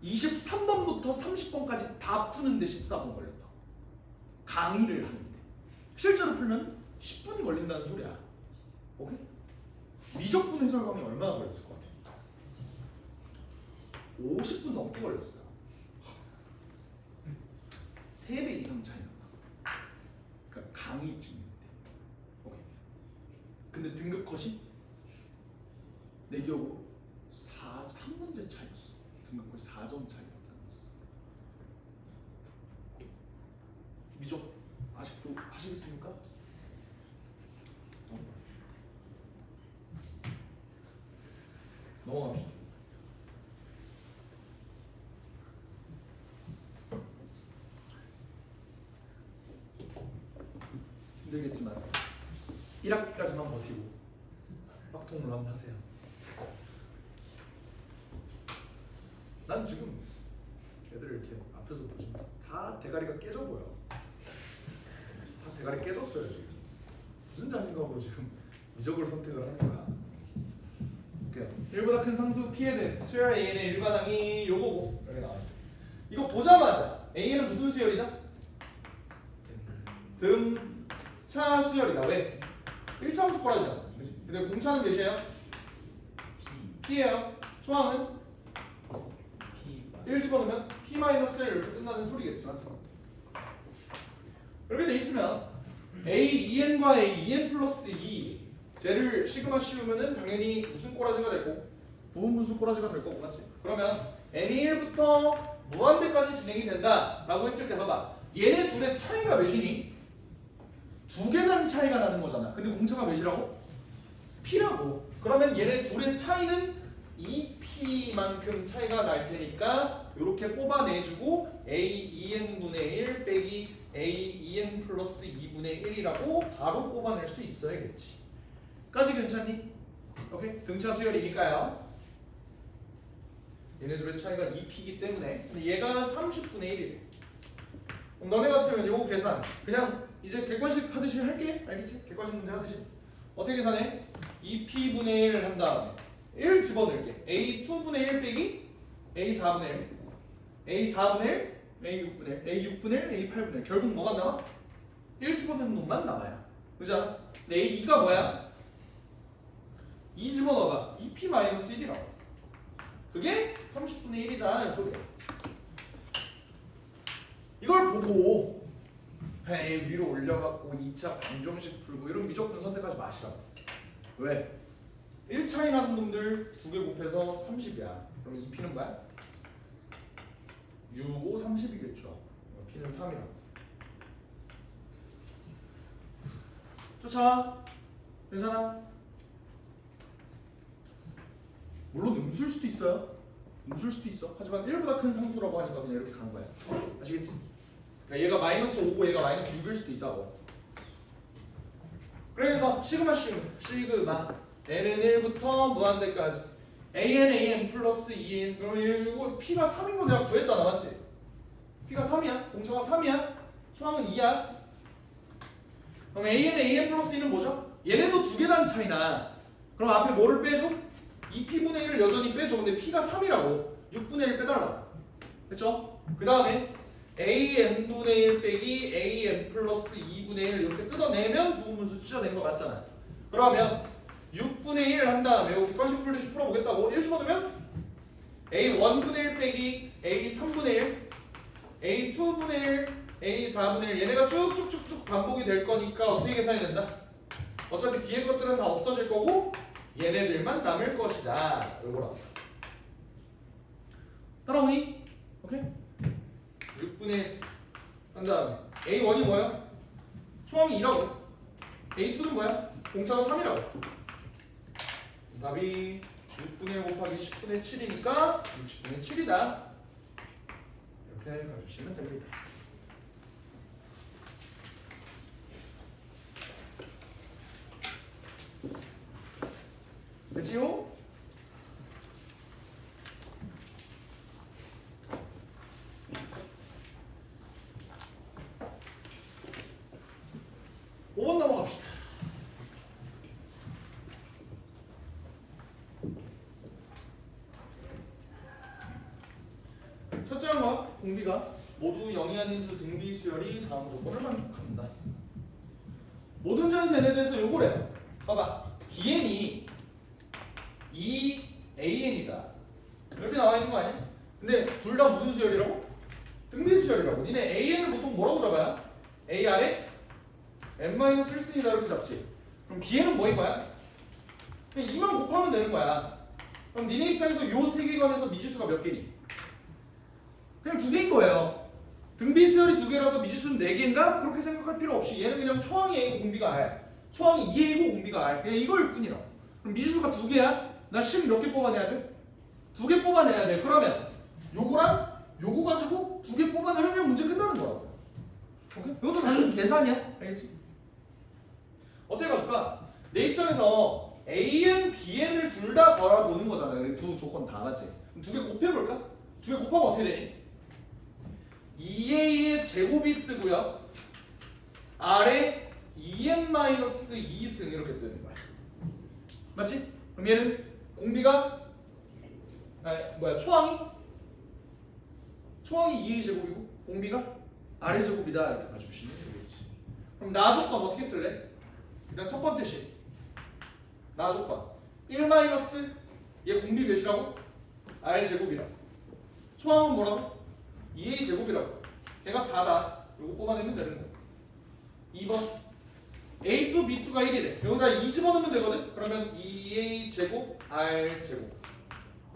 23번부터 30번까지 다 푸는데 14분 걸렸다. 강의를 하는데. 실제로 풀면 10분 걸린다는 소리야. 오케이? 미적분 해설 강의 얼마나 걸렸을 것 같아? 50분 넘게 걸렸어요. 3배 이상 차이 난다. 그러니까 강의 찍는 데. 오케이. 근데 등급 컷이 내 기억으로 한 문제 차이였어. 등급 컷이 4점 차이밖에 안 났어. 미적 아직도 하시겠습니까? 넘어갑시다. 힘들겠지만 1학기까지만 버티고 확통을 한번 하세요. 난 지금 애들 이렇게 앞에서 보시면 다 대가리가 깨져 보여. 다 대가리 깨졌어요 지금. 무슨 자신감으로 지금 미적을 선택을 하는 거야. 1보다 큰 상수 P에 대해서 수열 AN의 일반항이 요거고 이렇게 나왔어. 이거 보자마자 AN은 무슨 수열이다? 등차 수열이다. 왜? 1차 함수 꼬라지잖아. 그치? 근데 공차는 몇이에요? P예요. 초항은? 1 집어넣으면 P-1 이렇게 끝나는 소리겠지. 맞죠? 이렇게 돼 있으면 A2n과 A2n 플러스 2 쟤를 시그마 씌우면은 당연히 무슨 꼬라지가 되고 부분분수 꼬라지가 될 거고, 맞지? 그러면 n이 1부터 무한대까지 진행이 된다 라고 했을 때 봐봐, 얘네 둘의 차이가 몇이니? 두 계단 차이가 나는 거잖아. 근데 공차가 몇이라고? P라고. 그러면 얘네 둘의 차이는 2P만큼 차이가 날 테니까 이렇게 뽑아내주고 A2n분의 1 빼기 A2n 플러스 2분의 1이라고 바로 뽑아낼 수 있어야겠지. 까지 괜찮니? 오케이? 등차 수열이니까요. 얘네 둘의 차이가 2P이기 때문에. 근데 얘가 30분의 1이래. 그럼 너네 같으면 요거 계산 그냥 이제 객관식 하듯이 할게. 알겠지? 객관식 문제 하듯이. 어떻게 계산해? 2P분의 1을 한 다음에 1 집어넣을게. A2분의 1 빼기 A4분의 1. A4분의 1 A 6분의 1, A 6분의 1, A 8분의 1. 결국 뭐가 남아? 1 집어넣는 놈만 남아요. 그죠? 근데 A 2가 뭐야? 2 집어넣어봐. 2P-1이라고. 그게 30분의 1이다. 이 소리야. 이걸 보고 A 위로 올려갖고 2차 방정식 풀고 이런 미적분 선택하지 마시라고. 왜? 1차이라는 놈들 2개 곱해서 30이야. 그럼 2P는 뭐야? 6, 5, 30이겠죠. P는 3이라고. 쫓아. 괜찮아? 물론 음수일 수도 있어요. 음수일 수도 있어. 하지만 1보다 큰 상수라고 하니까 그냥 이렇게 간 거야. 아시겠지? 그러니까 얘가 마이너스 5고 얘가 마이너스 6일 수도 있다고. 그래서 시그마 n은 1부터 무한대까지 an 플러스 2n. 그러면 이거 p가 3인 거 내가 구했잖아. 맞지? p가 3이야. 공차가 3이야. 초항은 2야. 그럼 an 플러스 2는 뭐죠? 얘네도 두 계단 차이나. 그럼 앞에 뭐를 빼줘? 2p분의 1을 여전히 빼줘. 근데 p가 3이라고 6분의 1 빼달라고. 됐죠? 그 다음에 an분의 1 빼기 an 플러스 2분의 1 이렇게 뜯어내면 부분분수 찢어낸 거 맞잖아. 그러면 6분의 1 한 다음에 이거 객관식 풀듯이 풀어보겠다고 1 집어넣으면 a1분의 1 빼기 a3분의 1 a2분의 1 a4분의 1 얘네가 쭉쭉쭉쭉 반복이 될 거니까 어떻게 계산이 된다? 어차피 뒤에 것들은 다 없어질 거고 얘네들만 남을 것이다. 요거라. 따라오니? 오케이? 6분의 1 한 다음에 a1이 뭐야? 초항이 2라고. a2는 뭐야? 공차가 3이라고. 답이 6분의 1 곱하기 10분의 7이니까 60분의 7이다. 이렇게 가주시면 됩니다. 됐지요? (5번) 넘어갑시다. 첫째 항과 공비가 모두 0이 아닌 두 등비 수열이 다음 조건을 만족한다. 모든 전세 n에 대해서 요거래요. 봐봐. bn이 2an이다. 이렇게 나와 있는 거 아니야? 근데 둘 다 무슨 수열이라고? 등비 수열이라고. 니네 an을 보통 뭐라고 잡아요? a 아래 n-1승이다 이렇게 잡지. 그럼 bn은 뭐인 거야? 그냥 2만 곱하면 되는 거야. 그럼 니네 입장에서 요 세계관에서 미지수가 몇 개니? 그냥 2개인 거예요. 등비 수열이 2개라서 미지수는 4개인가? 그렇게 생각할 필요 없이 얘는 그냥 초항이 A고 공비가 R. 초항이 2A고 공비가 R. 그냥 이거일 뿐이라고. 그럼 미지수가 2개야? 나 식 몇 개 뽑아내야 돼? 2개 뽑아내야 돼. 그러면 요거랑 요거 가지고 2개 뽑아내면 그냥 문제 끝나는 거라고. 오케이? 이것도 단순 계산이야. 알겠지? 어떻게 가줄까? 내 입장에서 AN, BN을 둘 다 바라보는 거잖아. 두 조건 다 맞지? 2개 곱해볼까? 2개 곱하면 어떻게 되니? 2a의 제곱이 뜨고요. 아래 2n-2승 이렇게 뜨는 거야. 맞지? 그럼 얘는 공비가 초항이 2a 제곱이고 공비가 r의 제곱이다 이렇게 봐주시면 되겠지. 그럼 나 조건 어떻게 쓸래? 일단 첫 번째 식. 나 조건 1- 얘 공비 몇이라고? r 제곱이라고. 초항은 뭐라고? 2a 제곱이라고. 걔가 4다. 요거 뽑아내면 되는 거야. 2번 a2, b2가 1이래. 여기다 2 집어넣으면 되거든? 그러면 2a 제곱, r 제곱.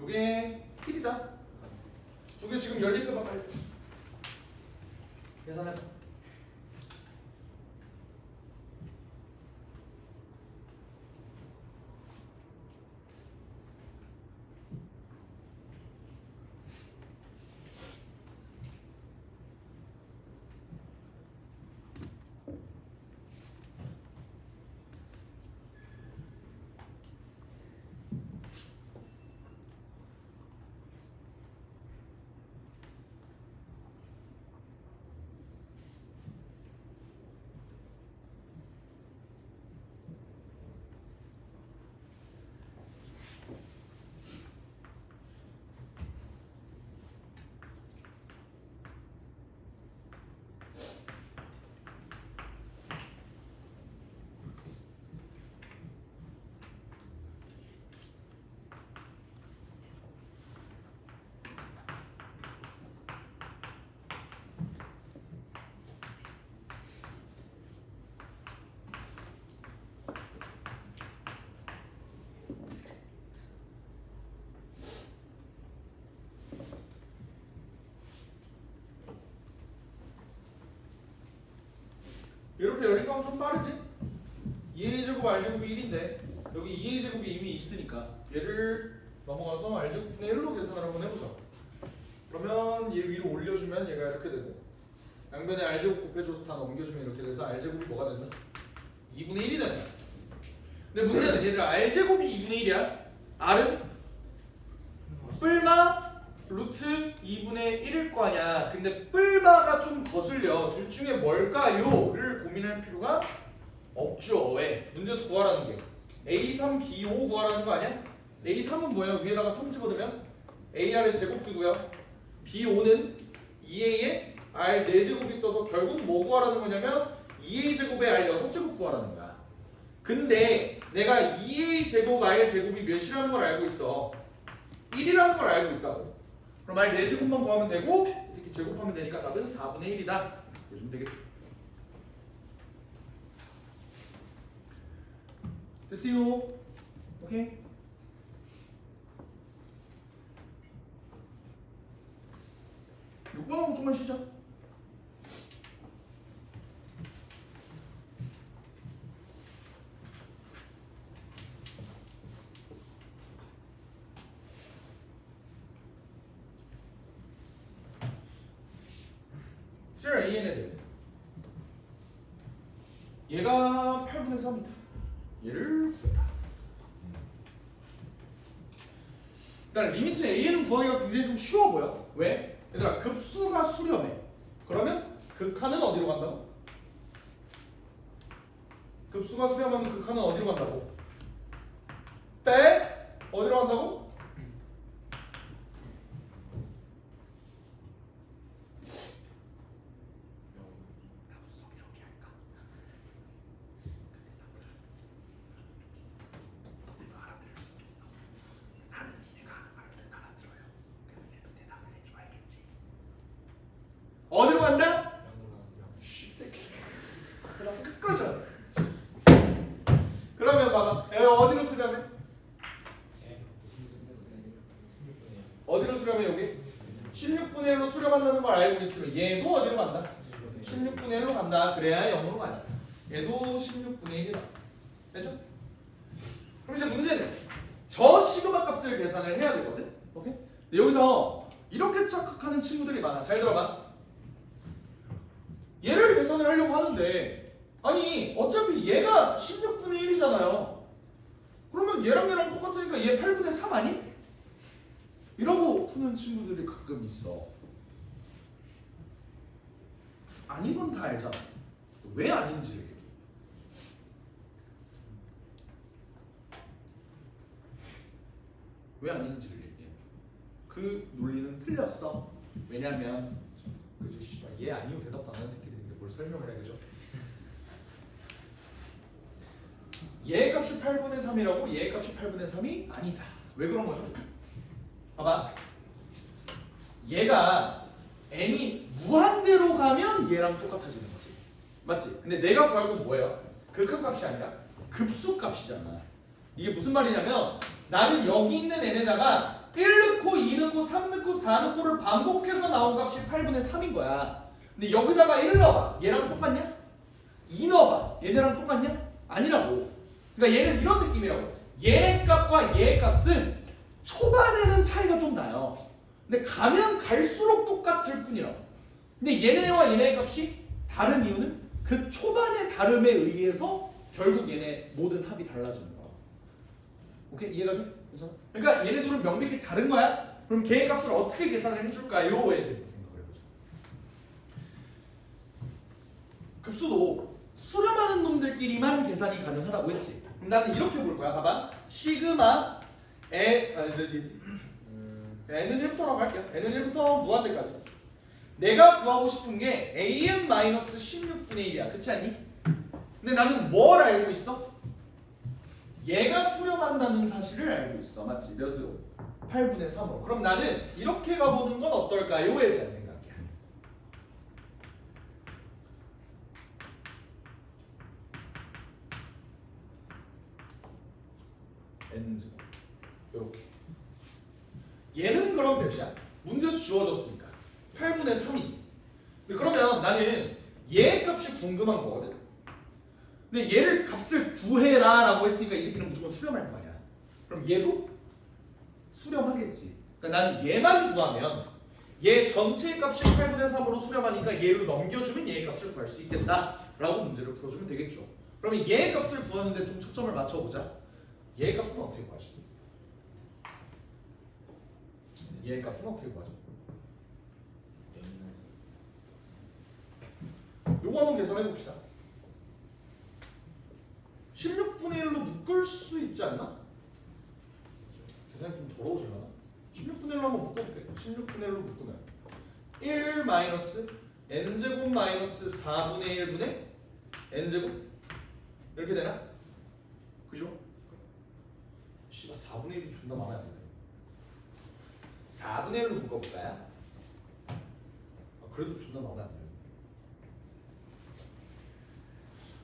요게 1이다. 두 개 지금 열리면 빨리 계산해봐. 이렇게 열리니까 좀 빠르지? 2a제곱 r제곱이 1인데 여기 2a제곱이 이미 있으니까 얘를 넘어가서 r제곱분의 1로 계산을 한번 해보자. 그러면 얘 위로 올려주면 얘가 이렇게 되고 양변에 r제곱 곱해줘서 다 넘겨주면 이렇게 돼서 r제곱이 뭐가 된다? 2분의 1이 된다. 근데 문제는 얘들아 r제곱이 2분의 1이야. r은 뿔마 루트 2분의 1일 거 아니야. 근데 뿔마가 좀 거슬려. 둘 중에 뭘까요? 를 고민할 필요가 없죠. 왜? 문제에서 구하라는 게 A3, B5 구하라는 거 아니야? A3은 뭐야? 위에다가 3 집어넣으면 AR의 제곱되고요. B5는 2A에 R 4제곱이 떠서 결국 뭐 구하라는 거냐면 2A 제곱에 R 6제곱 구하라는 거야. 근데 내가 2A 제곱 R 제곱이 몇이라는 걸 알고 있어. 1이라는 걸 알고 있다고. 그럼 R 4제곱만 구하면 되고 이 새끼 제곱하면 되니까 답은 4분의 1이다. 요즘 되겠죠. 됐어요. 오케이. 육번하고 좀만 쉬자. Sir AN에 대해서 얘가 8분의 3이다. 얘를 구해라. 일단 리미트 AN은 구하기가 굉장히 좀 쉬워 보여. 왜? 얘들아 급수가 수렴해. 그러면 극한은 어디로 간다고? 급수가 수렴하면 극한은 어디로 간다고? 빼? 어디로 간다고? 나도 썩 이렇게 할까? 너도 알아들을 수 있겠어. 나는 니네가 하는 말을 알아들어요. 그래도 대답을 해줘야겠지. 어디로 간다? 씹새끼. 그럼 끝까지. 그러면 봐봐. 어디로 수렴해? 어디로 수렴해 여기? 16분의 1로 수렴한다는 걸 알고 있으면 얘도 어디로 간다? 16분의 1로 간다. 그래야 0으로 간다. 얘도 16분의 1이다. 됐죠? 그럼 이제 문제는 저 시그마 값을 계산을 해야 되거든? 오케이? 근데 여기서 이렇게 착각하는 친구들이 많아. 잘 들어봐. 얘를 계산을 하려고 하는데 아니 어차피 얘가 16분의 1이잖아요. 그러면 얘랑 똑같으니까 얘 8분의 3 아니? 이러고 푸는 친구들이 가끔 있어. 아닌 건 다 알잖아. 왜 아닌지를 얘기해. 왜 아닌지를 얘기해. 그 논리는 틀렸어. 왜냐면 그지 씨발 얘 아니고 대답도 안 하는 새끼들인데 뭘 설명을 해야 되죠? 얘의 값이 8분의 3이라고 얘의 값이 8분의 3이 아니다. 왜 그런 거죠? 봐봐. 얘가 n이 무한대로 가면 얘랑 똑같아지는 거지. 맞지? 근데 내가 구할 건 뭐예요? 극한값이 아니라 급수값이잖아. 이게 무슨 말이냐면 나는 여기 있는 n에다가 1 넣고 2 넣고 3 넣고 4 넣고를 반복해서 나온 값이 8분의 3인 거야. 근데 여기다가 1 넣어봐. 얘랑 똑같냐? 2 넣어봐. 얘네랑 똑같냐? 아니라고. 그러니까 얘는 이런 느낌이라고. 얘의 값과 얘의 값은 초반에는 차이가 좀 나요. 근데 가면 갈수록 똑같을 뿐이라고. 근데 얘네와 얘네의 값이 다른 이유는 그 초반의 다름에 의해서 결국 얘네 모든 합이 달라지는 거야. 오케이? 이해가 돼? 그래서 그러니까 얘네 둘은 명백히 다른 거야. 그럼 걔의 값을 어떻게 계산을 해줄까요? 에 대해서 생각을 해보자. 급수도 수렴하는 놈들끼리만 계산이 가능하다고 했지. 그럼 나는 이렇게 볼 거야. 봐봐. 시그마 n은 1부터라고 할게요. n은 1부터 무한대까지. 내가 구하고 싶은 게 an-16분의 1이야. 그렇지 않니? 근데 나는 뭘 알고 있어? 얘가 수렴한다는 사실을 알고 있어. 맞지? 몇으로? 8분의 3으로. 그럼 나는 이렇게 가보는 건 어떨까요? 에 대한 생각이야. n제곱 이렇게. 얘는 그럼 몇이야? 문제에서 주어졌으니까 8분의 3이지. 그러면 나는 얘의 값이 궁금한 거거든. 근데 얘를 값을 구해라 라고 했으니까 이 새끼는 무조건 수렴할 거 아니야. 그럼 얘도 수렴하겠지. 그러니까 난 얘만 구하면 얘 전체 값이 8분의 3으로 수렴하니까 얘를 넘겨주면 얘의 값을 구할 수 있겠다 라고 문제를 풀어주면 되겠죠. 그러면 얘의 값을 구하는데 좀 초점을 맞춰보자. 얘의 값은 어떻게 구하지? 얘의 값은 어떻게 구하지? 요거 한번 계산해 봅시다. 16분의 1로 묶을 수 있지 않나? 계산이 좀 더러워질라나? 16분의 1로 한번 묶어볼게. 16분의 1로 묶으면 1 마이너스 n제곱 마이너스 4분의 1분의 n제곱 이렇게 되나? 그죠? 씨발 4분의 1이 존나 마음에 안 드네. 4분의 1로 묶어볼까요? 그래도 존나 마음에 안 드네.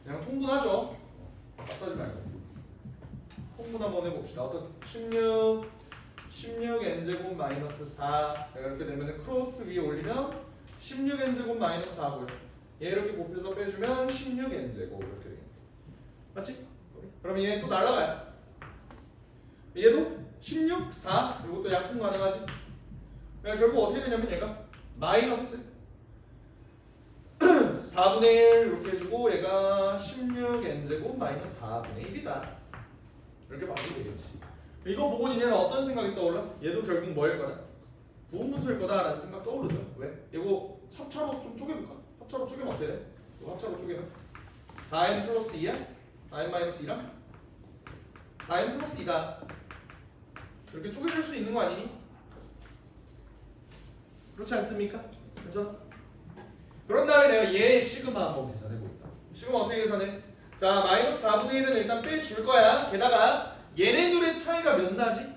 그냥 통분하죠. 빡싸지 말고 통분 한번 해봅시다. 어떻게 16 n제곱 마이너스 4 이렇게 되면 크로스 위에 올리면 16 n제곱 마이너스 4고요. 얘 이렇게 곱해서 빼주면 16 n제곱 이렇게 되겠네. 맞지? 그럼 얘 또 날라가요. 얘도 16, 4 이것도 약분 가능하지? 그러니까 결국 어떻게 되냐면 얘가 마이너스 4분의 1 이렇게 해주고 얘가 16n제곱 마이너스 4분의 1이다 이렇게 봐도 되겠지. 이거 보고 니네는 어떤 생각이 떠올라? 얘도 결국 뭐일 거다? 부분분수일 거다라는 생각 떠오르죠. 왜? 이거 합차로 좀 쪼개볼까? 합차로 쪼개면 어떻게 돼? 이거 합차로 쪼개면 4n 플러스 2야? 4n 마이너스 2랑 4n 플러스 2다 이렇게 쪼개줄 수 있는 거 아니니? 그렇지 않습니까? 그래서 그런 다음에 내가 얘의 시그마 한번 계산해볼까? 시그마 어떻게 계산해? 자, 마이너스 4분의 1은 일단 빼줄 거야. 게다가 얘네 둘의 차이가 몇 나지?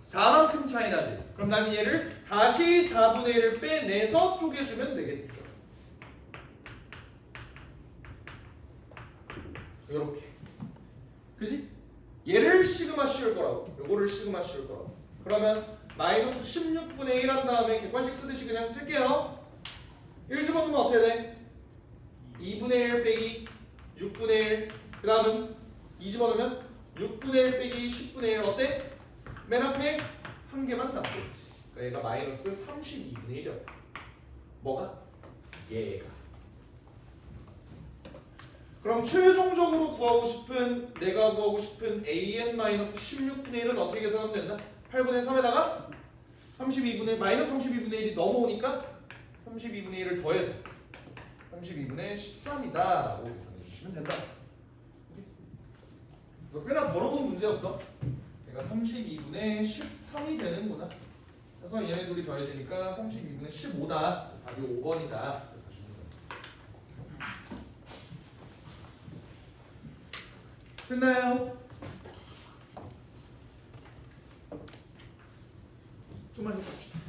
4만큼 차이 나지. 그럼 난 얘를 다시 4분의 1을 빼내서 쪼개주면 되겠죠. 요렇게. 그지? 얘를 시그마 씌울 거라고. 요거를 시그마 씌울 거라고. 그러면 마이너스 16분의 1 한 다음에 객관식 쓰듯이 그냥 쓸게요. 1 집어넣으면 어떻게 돼? 2분의 1 빼기 6분의 1 그 다음은 2 집어넣으면 6분의 1 빼기 10분의 1 어때? 맨 앞에 한 개만 남겠지. 그러니까 얘가 마이너스 32분의 1이었다. 뭐가? 얘가. 그럼 최종적으로 구하고 싶은 내가 구하고 싶은 an-16분의 1은 어떻게 계산하면 된다? 8분의 3에다가 32분의 마이너스 32분의 1이 넘어오니까 32분의 1을 더해서 32분의 13이다 라고 계산해 주시면 된다. 그래서 꽤나 더러운 문제였어. 그러니까 32분의 13이 되는구나. 그래서 얘네 둘이 더해지니까 32분의 15다. 답이 5번이다. 됐나요? 좀만 더 봅시다.